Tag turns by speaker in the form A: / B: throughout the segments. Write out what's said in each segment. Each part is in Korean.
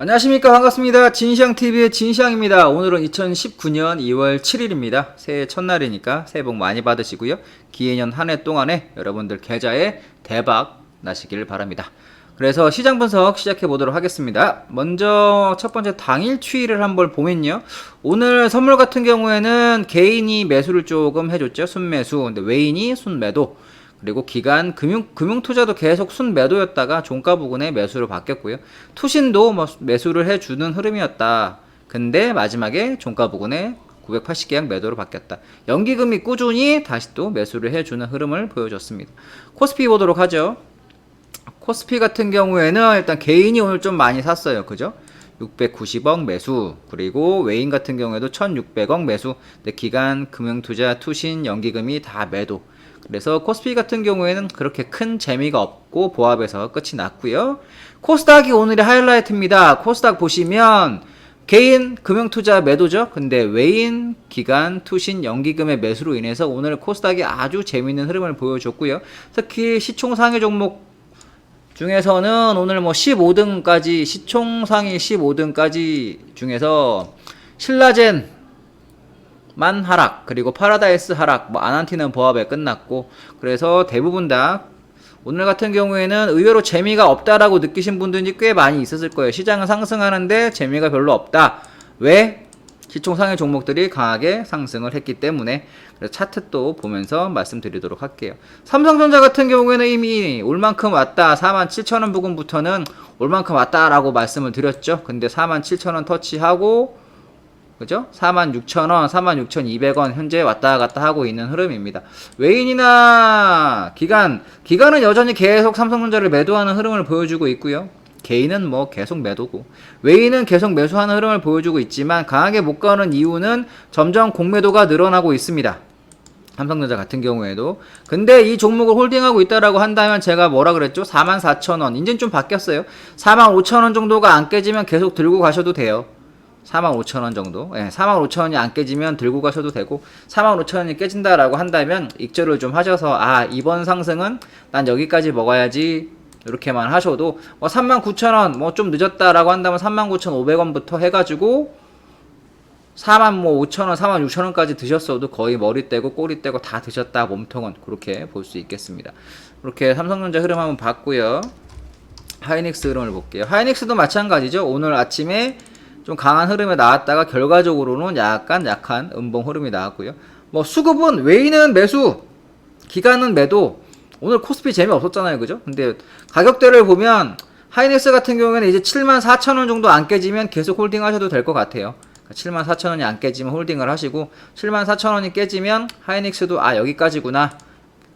A: 안녕하십니까, 반갑습니다. 진시황TV의 진시황입니다. 오늘은 2019년 2월 7일입니다. 새해 첫날이니까 새해 복 많이 받으시고요. 기해년 한 해 동안에 여러분들 계좌에 대박 나시길 바랍니다. 그래서 시장 분석 시작해 보도록 하겠습니다. 먼저 첫 번째 당일 추이를 한번 보면요. 오늘 선물 같은 경우에는 개인이 매수를 조금 해줬죠. 순매수. 근데 외인이 순매도. 그리고 기간 금융투자도 계속 순매도였다가 종가 부근에 매수로 바뀌었고요. 투신도 뭐 매수를 해주는 흐름이었다. 근데 마지막에 종가 부근에 980계약 매도로 바뀌었다. 연기금이 꾸준히 다시 또 매수를 해주는 흐름을 보여줬습니다. 코스피 보도록 하죠. 코스피 같은 경우에는 일단 개인이 오늘 좀 많이 샀어요. 그죠? 690억 매수, 그리고 외인 같은 경우에도 1600억 매수. 근데 기간 금융투자 투신 연기금이 다 매도. 그래서 코스피 같은 경우에는 그렇게 큰 재미가 없고 보합에서 끝이 났고요. 코스닥이 오늘의 하이라이트입니다. 코스닥 보시면 개인 금융투자 매도죠. 근데 외인 기간 투신 연기금의 매수로 인해서 오늘 코스닥이 아주 재미있는 흐름을 보여줬고요. 특히 시총상위 종목 중에서는 오늘 뭐 15등까지 시총상위 15등까지 중에서 신라젠 만 하락, 그리고 파라다이스 하락, 뭐 아난티는 보합에 끝났고, 그래서 대부분 다 오늘 같은 경우에는 의외로 재미가 없다라고 느끼신 분들이 꽤 많이 있었을 거예요. 시장은 상승하는데 재미가 별로 없다. 왜? 시총 상위 종목들이 강하게 상승을 했기 때문에. 그래서 차트 또 보면서 말씀드리도록 할게요. 삼성전자 같은 경우에는 이미 올만큼 왔다. 47,000원 부근부터는 올만큼 왔다라고 말씀을 드렸죠. 근데 47,000원 터치하고, 그죠? 46,000원, 46,200원 현재 왔다 갔다 하고 있는 흐름입니다. 외인이나 기관은 여전히 계속 삼성전자를 매도하는 흐름을 보여주고 있고요. 개인은 뭐 계속 매도고, 외인은 계속 매수하는 흐름을 보여주고 있지만 강하게 못 가는 이유는 점점 공매도가 늘어나고 있습니다. 삼성전자 같은 경우에도. 근데 이 종목을 홀딩하고 있다라고 한다면 제가 뭐라 그랬죠? 44,000원. 이제는 좀 바뀌었어요. 45,000원 정도가 안 깨지면 계속 들고 가셔도 돼요. 45,000원 정도. 예, 45,000원이 안 깨지면 들고 가셔도 되고, 45,000원이 깨진다라고 한다면 익절을 좀 하셔서, 아, 이번 상승은 난 여기까지 먹어야지, 이렇게만 하셔도, 뭐 39,000원, 뭐 좀 늦었다라고 한다면 39,500원부터 해가지고 45,000원, 46,000원까지 드셨어도 거의 머리 떼고 꼬리 떼고 다 드셨다, 몸통은. 그렇게 볼 수 있겠습니다. 그렇게 삼성전자 흐름 한번 봤고요. 하이닉스 흐름을 볼게요. 하이닉스도 마찬가지죠. 오늘 아침에 좀 강한 흐름에 나왔다가 결과적으로는 약간 약한 음봉 흐름이 나왔고요. 뭐 수급은 외인은 매수, 기간은 매도. 오늘 코스피 재미없었잖아요. 그죠? 근데 가격대를 보면 하이닉스 같은 경우에는 이제 74,000원 정도 안 깨지면 계속 홀딩 하셔도 될 것 같아요. 74,000원이 안 깨지면 홀딩을 하시고, 74,000원이 깨지면 하이닉스도 아, 여기까지구나.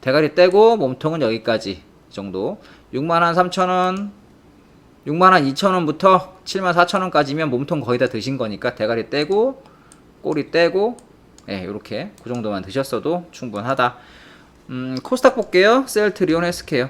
A: 대가리 떼고 몸통은 여기까지 정도. 63,000원, 62,000원부터 74,000원까지면 몸통 거의 다 드신 거니까 대가리 떼고 꼬리 떼고, 예, 요렇게 그 정도만 드셨어도 충분하다. 코스닥 볼게요. 셀트리온 헬스케어.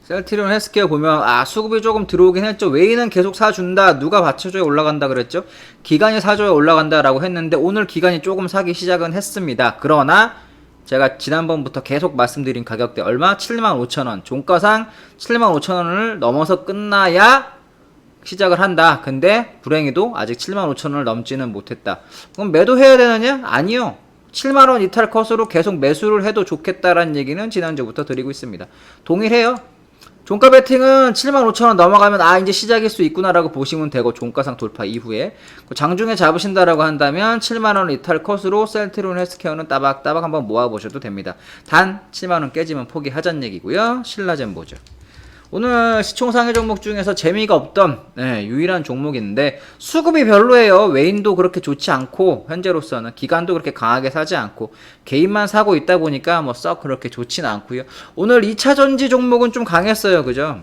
A: 셀트리온 헬스케어 보면 아, 수급이 조금 들어오긴 했죠. 외인은 계속 사준다. 누가 받쳐줘야 올라간다 그랬죠. 기간이 사줘야 올라간다라고 했는데 오늘 기간이 조금 사기 시작은 했습니다. 그러나 제가 지난번부터 계속 말씀드린 가격대 얼마? 75,000원. 종가상 75,000원을 넘어서 끝나야 시작을 한다. 근데 불행히도 아직 75,000원을 넘지는 못했다. 그럼 매도해야 되느냐? 아니요. 7만원 이탈 컷으로 계속 매수를 해도 좋겠다라는 얘기는 지난주부터 드리고 있습니다. 동일해요. 종가 베팅은 75,000원 넘어가면 아, 이제 시작일 수 있구나라고 보시면 되고, 종가상 돌파 이후에 장중에 잡으신다라고 한다면 7만원 이탈 컷으로 셀트리온 헬스케어는 따박따박 한번 모아보셔도 됩니다. 단 7만원 깨지면 포기하자는 얘기고요. 신라젠 보죠. 오늘 시총상위 종목 중에서 재미가 없던 유일한 종목인데 수급이 별로예요. 외인도 그렇게 좋지 않고, 현재로서는 기간도 그렇게 강하게 사지 않고 개인만 사고 있다 보니까 뭐 썩 그렇게 좋지는 않고요. 오늘 2차전지 종목은 좀 강했어요. 그죠?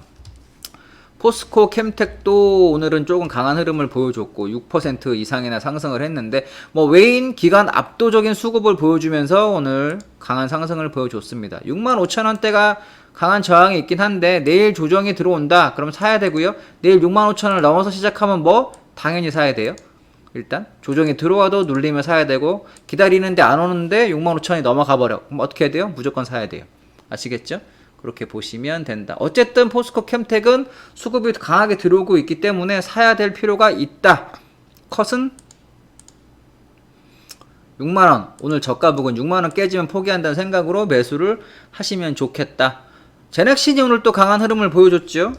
A: 포스코 캠텍도 오늘은 조금 강한 흐름을 보여줬고 6% 이상이나 상승을 했는데, 뭐 외인 기간 압도적인 수급을 보여주면서 오늘 강한 상승을 보여줬습니다. 65,000원대가 강한 저항이 있긴 한데 내일 조정이 들어온다 그럼 사야 되고요. 내일 65,000원을 넘어서 시작하면 뭐 당연히 사야 돼요. 일단 조정이 들어와도 눌리면 사야 되고, 기다리는데 안 오는데 65,000원이 넘어가 버려. 그럼 어떻게 해야 돼요? 무조건 사야 돼요. 아시겠죠? 그렇게 보시면 된다. 어쨌든 포스코 캠텍은 수급이 강하게 들어오고 있기 때문에 사야 될 필요가 있다. 컷은 6만원, 오늘 저가 부근 6만원 깨지면 포기한다는 생각으로 매수를 하시면 좋겠다. 제넥신이 오늘 또 강한 흐름을 보여줬죠.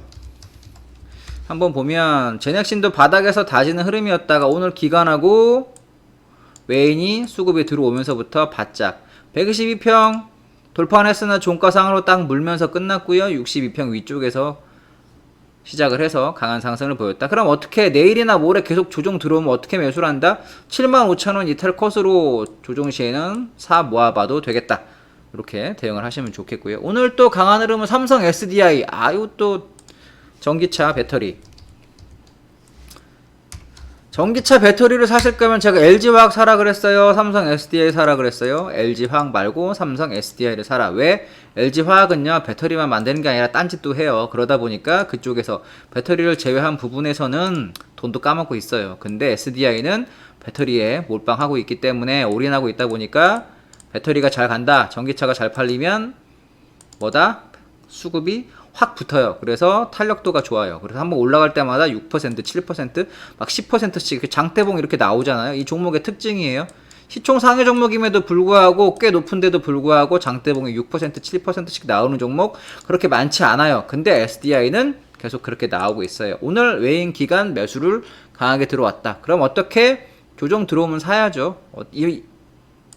A: 한번 보면 제넥신도 바닥에서 다지는 흐름이었다가 오늘 기관하고 외인이 수급이 들어오면서부터 바짝 122평 돌파는 했으나 종가상으로 딱 물면서 끝났고요. 62평 위쪽에서 시작을 해서 강한 상승을 보였다. 그럼 어떻게 내일이나 모레 계속 조정 들어오면 어떻게 매수를 한다? 75,000원 이탈 컷으로 조정 시에는 사 모아봐도 되겠다. 이렇게 대응을 하시면 좋겠고요. 오늘 또 강한 흐름은 삼성 SDI. 아유, 또 전기차 배터리. 전기차 배터리를 사실 거면 제가 LG화학 사라 그랬어요? 삼성 SDI 사라 그랬어요? LG화학 말고 삼성 SDI를 사라. 왜? LG화학은요, 배터리만 만드는 게 아니라 딴짓도 해요. 그러다 보니까 그쪽에서 배터리를 제외한 부분에서는 돈도 까먹고 있어요. 근데 SDI는 배터리에 몰빵하고 있기 때문에 올인하고 있다 보니까 배터리가 잘 간다. 전기차가 잘 팔리면 뭐다? 수급이 확 붙어요. 그래서 탄력도가 좋아요. 그래서 한번 올라갈 때마다 6%, 7%, 막 10%씩 장대봉 이렇게 나오잖아요. 이 종목의 특징이에요. 시총 상위 종목임에도 불구하고 꽤 높은데도 불구하고 장대봉이 6%, 7%씩 나오는 종목 그렇게 많지 않아요. 근데 SDI는 계속 그렇게 나오고 있어요. 오늘 외인 기간 매수를 강하게 들어왔다. 그럼 어떻게? 조정 들어오면 사야죠.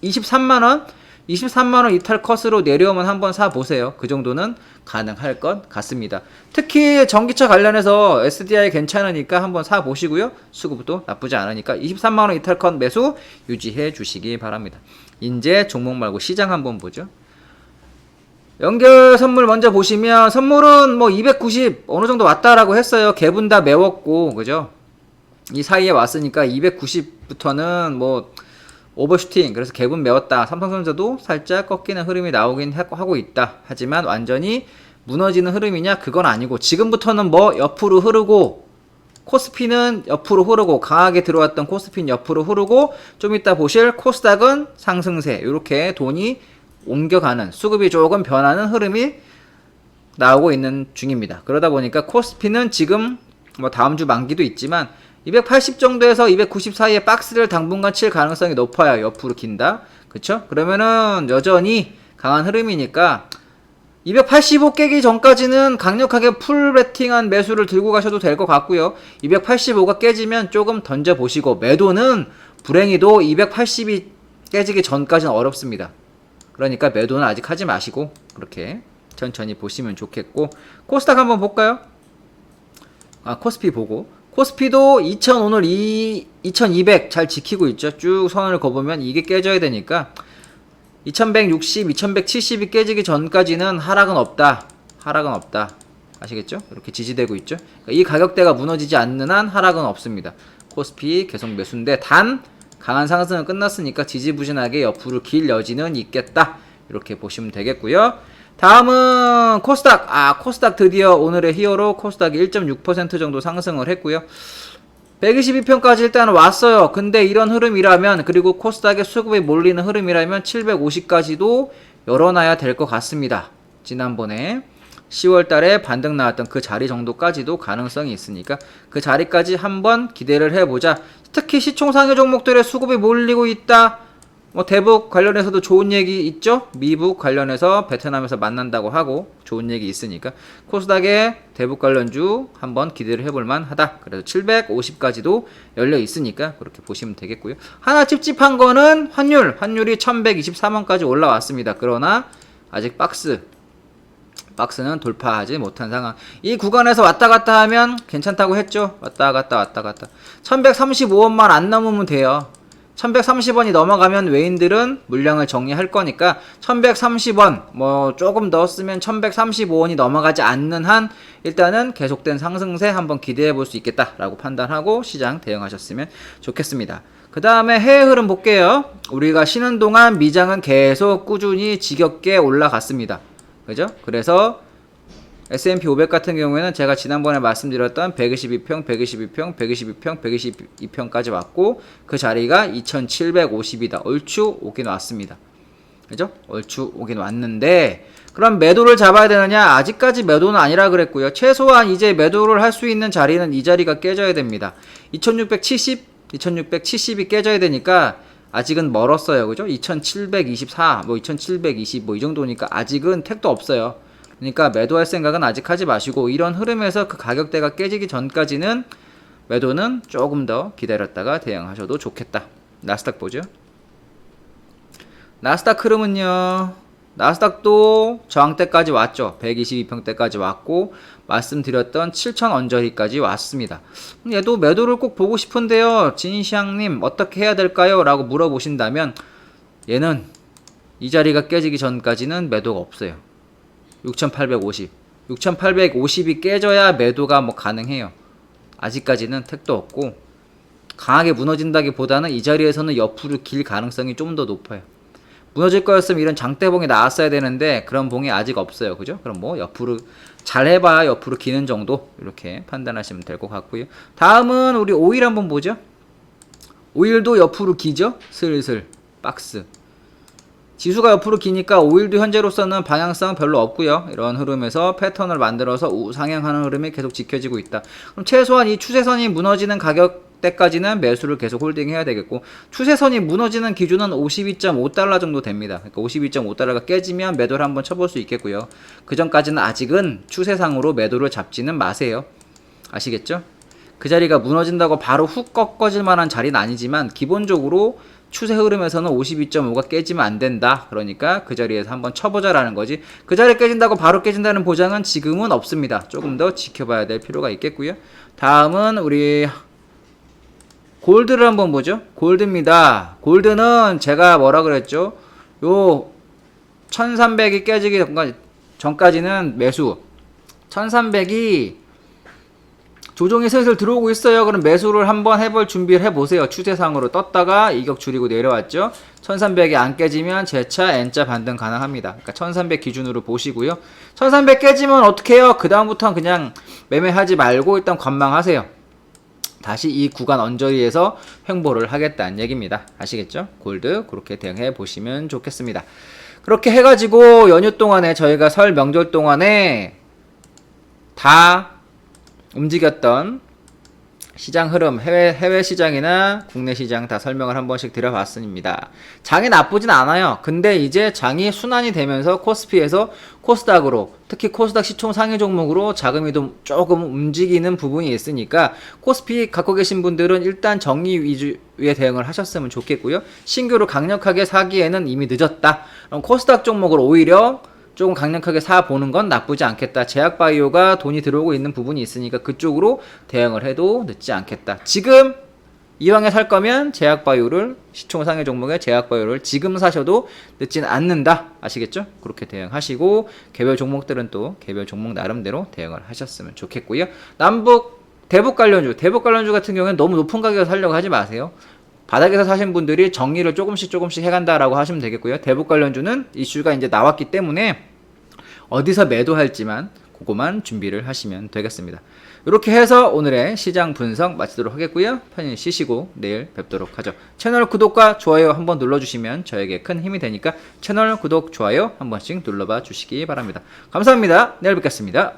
A: 23만원? 23만원 이탈 컷으로 내려오면 한번 사보세요. 그 정도는 가능할 것 같습니다. 특히 전기차 관련해서 SDI 괜찮으니까 한번 사보시고요. 수급도 나쁘지 않으니까 23만원 이탈 컷 매수 유지해 주시기 바랍니다. 이제 종목 말고 시장 한번 보죠. 연결 선물 먼저 보시면 선물은 뭐 290 어느 정도 왔다라고 했어요. 갭은 다 메웠고, 그죠? 이 사이에 왔으니까 290부터는 뭐 오버슈팅, 그래서 갭은 메웠다. 삼성전자도 살짝 꺾이는 흐름이 나오긴 하고 있다. 하지만 완전히 무너지는 흐름이냐? 그건 아니고 지금부터는 뭐 옆으로 흐르고 코스피는 옆으로 흐르고 강하게 들어왔던 코스피는 옆으로 흐르고 좀 이따 보실 코스닥은 상승세, 이렇게 돈이 옮겨가는, 수급이 조금 변하는 흐름이 나오고 있는 중입니다. 그러다 보니까 코스피는 지금 뭐 다음 주 만기도 있지만 280 정도에서 290 사이에 박스를 당분간 칠 가능성이 높아요. 옆으로 긴다. 그쵸? 그러면은 여전히 강한 흐름이니까 285 깨기 전까지는 강력하게 풀 베팅한 매수를 들고 가셔도 될 것 같고요. 285가 깨지면 조금 던져보시고, 매도는 불행히도 280이 깨지기 전까지는 어렵습니다. 그러니까 매도는 아직 하지 마시고 그렇게 천천히 보시면 좋겠고, 코스닥 한번 볼까요? 코스피 보고, 코스피도 2000 오늘 2200 잘 지키고 있죠. 쭉 선을 그어보면 이게 깨져야 되니까 2160, 2170이 깨지기 전까지는 하락은 없다. 하락은 없다. 아시겠죠? 이렇게 지지되고 있죠. 그러니까 이 가격대가 무너지지 않는 한 하락은 없습니다. 코스피 계속 매수인데 단 강한 상승은 끝났으니까 지지부진하게 옆으로 길 여지는 있겠다. 이렇게 보시면 되겠고요. 다음은 코스닥. 코스닥 드디어 오늘의 히어로 코스닥이 1.6% 정도 상승을 했고요. 122평까지 일단 왔어요. 근데 이런 흐름이라면, 그리고 코스닥의 수급이 몰리는 흐름이라면 750까지도 열어놔야 될 것 같습니다. 지난번에 10월달에 반등 나왔던 그 자리 정도까지도 가능성이 있으니까 그 자리까지 한번 기대를 해보자. 특히 시총상위 종목들의 수급이 몰리고 있다. 뭐 대북 관련해서도 좋은 얘기 있죠. 미북 관련해서 베트남에서 만난다고 하고 좋은 얘기 있으니까 코스닥의 대북 관련주 한번 기대를 해볼 만하다. 그래서 750까지도 열려 있으니까 그렇게 보시면 되겠고요. 하나 찝찝한 거는 환율이 1124원까지 올라왔습니다. 그러나 아직 박스는 돌파하지 못한 상황. 이 구간에서 왔다 갔다 하면 괜찮다고 했죠. 왔다 갔다 1135원만 안 넘으면 돼요. 1130원이 넘어가면 외인들은 물량을 정리할 거니까 1130원, 뭐 조금 넣었으면 1135원이 넘어가지 않는 한 일단은 계속된 상승세 한번 기대해 볼 수 있겠다라고 판단하고 시장 대응하셨으면 좋겠습니다. 그 다음에 해외 흐름 볼게요. 우리가 쉬는 동안 미장은 계속 꾸준히 지겹게 올라갔습니다. 그죠? 그래서 S&P 500 같은 경우에는 제가 지난번에 말씀드렸던 122평, 122평, 122평, 122평까지 왔고 그 자리가 2750이다. 얼추 오긴 왔습니다. 그죠? 얼추 오긴 왔는데 그럼 매도를 잡아야 되느냐? 아직까지 매도는 아니라 그랬고요. 최소한 이제 매도를 할 수 있는 자리는 이 자리가 깨져야 됩니다. 2670이 깨져야 되니까 아직은 멀었어요. 그죠? 2724, 2720 이 정도니까 아직은 택도 없어요. 그러니까 매도할 생각은 아직 하지 마시고 이런 흐름에서 그 가격대가 깨지기 전까지는 매도는 조금 더 기다렸다가 대응하셔도 좋겠다. 나스닥 보죠. 나스닥 흐름은요. 나스닥도 저항대까지 왔죠. 122평대까지 왔고 말씀드렸던 7,000 언저리까지 왔습니다. 얘도 매도를 꼭 보고 싶은데요. 진시향님 어떻게 해야 될까요? 라고 물어보신다면 얘는 이 자리가 깨지기 전까지는 매도가 없어요. 6,850 6,850이 깨져야 매도가 뭐 가능해요. 아직까지는 택도 없고 강하게 무너진다기보다는 이 자리에서는 옆으로 길 가능성이 좀 더 높아요. 무너질 거였으면 이런 장대봉이 나왔어야 되는데 그런 봉이 아직 없어요. 그죠? 그럼 뭐 옆으로 잘 해봐야 옆으로 기는 정도 이렇게 판단하시면 될 것 같고요. 다음은 우리 오일 한번 보죠. 오일도 옆으로 기죠? 슬슬 박스 지수가 옆으로 기니까 오일도 현재로서는 방향성 별로 없고요. 이런 흐름에서 패턴을 만들어서 우상향하는 흐름이 계속 지켜지고 있다. 그럼 최소한 이 추세선이 무너지는 가격대까지는 매수를 계속 홀딩해야 되겠고 추세선이 무너지는 기준은 52.5달러 정도 됩니다. 그러니까 52.5달러가 깨지면 매도를 한번 쳐볼 수 있겠고요. 그 전까지는 아직은 추세상으로 매도를 잡지는 마세요. 아시겠죠? 그 자리가 무너진다고 바로 훅 꺾어질 만한 자리는 아니지만 기본적으로 추세 흐름에서는 52.5가 깨지면 안 된다. 그러니까 그 자리에서 한번 쳐보자라는 거지. 그 자리에 깨진다고 바로 깨진다는 보장은 지금은 없습니다. 조금 더 지켜봐야 될 필요가 있겠고요. 다음은 우리 골드를 한번 보죠. 골드입니다. 골드는 제가 뭐라 그랬죠? 요 1300이 깨지기 전까지는 매수. 1300이 조정이 슬슬 들어오고 있어요. 그럼 매수를 한번 해볼 준비를 해보세요. 추세상으로 떴다가 이격 줄이고 내려왔죠. 1300이 안 깨지면 재차 N자 반등 가능합니다. 그러니까 1300 기준으로 보시고요. 1300 깨지면 어떻게 해요? 그 다음부터는 그냥 매매하지 말고 일단 관망하세요. 다시 이 구간 언저리에서 횡보를 하겠다는 얘기입니다. 아시겠죠? 골드 그렇게 대응해 보시면 좋겠습니다. 그렇게 해가지고 연휴 동안에 저희가 설 명절 동안에 다 움직였던 시장 흐름, 해외 시장이나 국내 시장 다 설명을 한 번씩 드려봤습니다. 장이 나쁘진 않아요. 근데 이제 장이 순환이 되면서 코스피에서 코스닥으로, 특히 코스닥 시총 상위 종목으로 자금이 조금 움직이는 부분이 있으니까 코스피 갖고 계신 분들은 일단 정리 위주의 대응을 하셨으면 좋겠고요. 신규로 강력하게 사기에는 이미 늦었다. 그럼 코스닥 종목을 오히려 조금 강력하게 사보는 건 나쁘지 않겠다. 제약바이오가 돈이 들어오고 있는 부분이 있으니까 그쪽으로 대응을 해도 늦지 않겠다. 지금 이왕에 살 거면 제약바이오를 시총 상위 종목의 제약바이오를 지금 사셔도 늦진 않는다. 아시겠죠? 그렇게 대응하시고 개별 종목들은 또 개별 종목 나름대로 대응을 하셨으면 좋겠고요. 대북 관련주 같은 경우에는 너무 높은 가격에 사려고 하지 마세요. 바닥에서 사신 분들이 정리를 조금씩 해간다라고 하시면 되겠고요. 대북 관련주는 이슈가 이제 나왔기 때문에 어디서 매도할지만 그거만 준비를 하시면 되겠습니다. 이렇게 해서 오늘의 시장 분석 마치도록 하겠고요. 편히 쉬시고 내일 뵙도록 하죠. 채널 구독과 좋아요 한번 눌러주시면 저에게 큰 힘이 되니까 채널 구독, 좋아요 한 번씩 눌러봐 주시기 바랍니다. 감사합니다. 내일 뵙겠습니다.